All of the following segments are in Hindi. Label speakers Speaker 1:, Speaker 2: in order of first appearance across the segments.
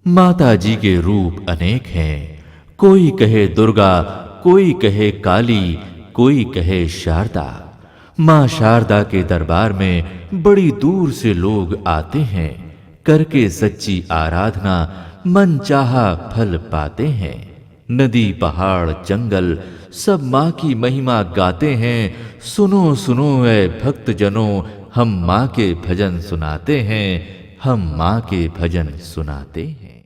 Speaker 1: माता जी के रूप अनेक हैं। कोई कहे दुर्गा, कोई कहे काली, कोई कहे शारदा। माँ शारदा के दरबार में बड़ी दूर से लोग आते हैं। करके सच्ची आराधना मन चाहा फल पाते हैं। नदी पहाड़ जंगल सब माँ की महिमा गाते हैं। सुनो सुनो ऐ भक्त जनों, हम माँ के भजन सुनाते हैं, हम माँ के भजन सुनाते हैं।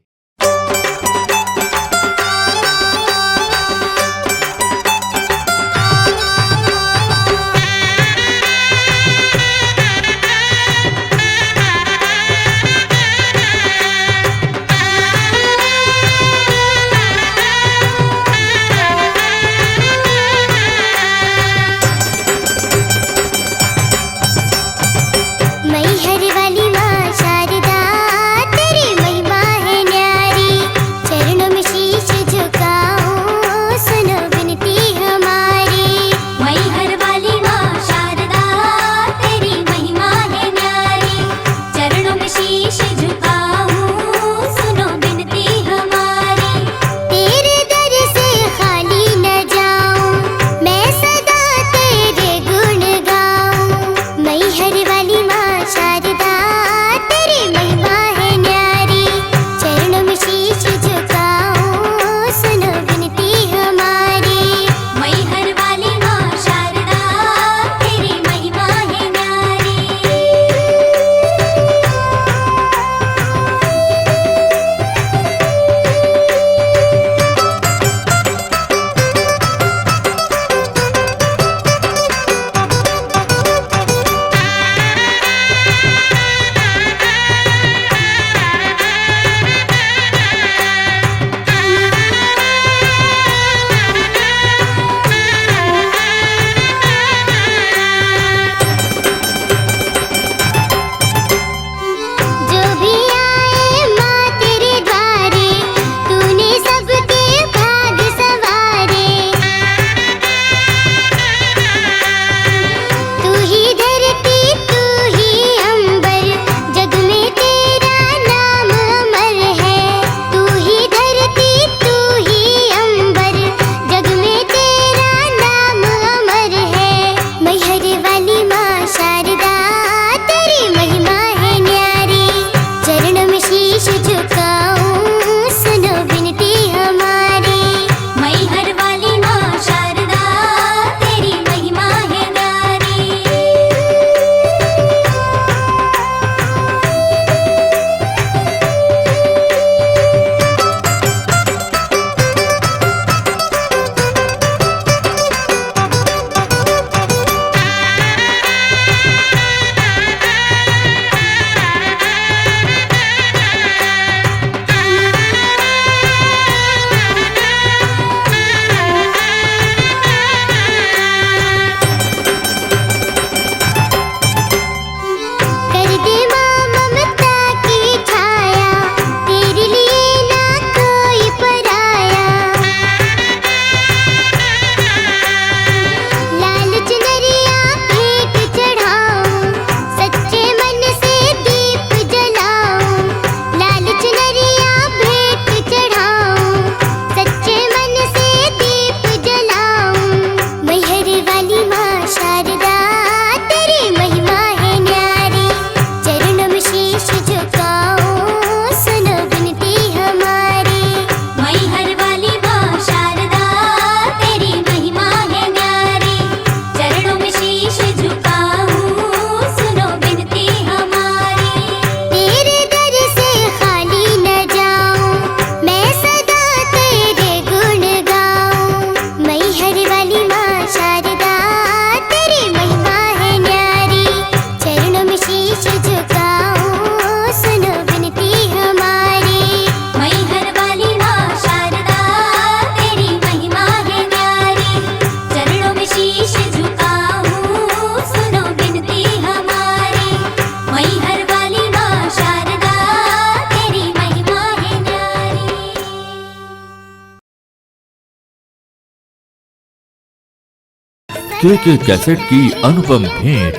Speaker 1: के कैसेट की अनुपम भेंट,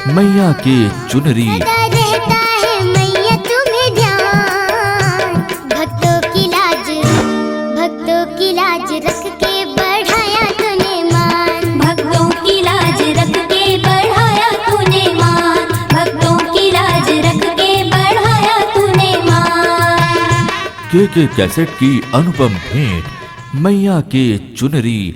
Speaker 1: मैया के चुनरी।
Speaker 2: रहता है मैया तुम्हें ध्यान, भक्त
Speaker 1: के कैसेट की अनुपम भेंट, मैया के चुनरी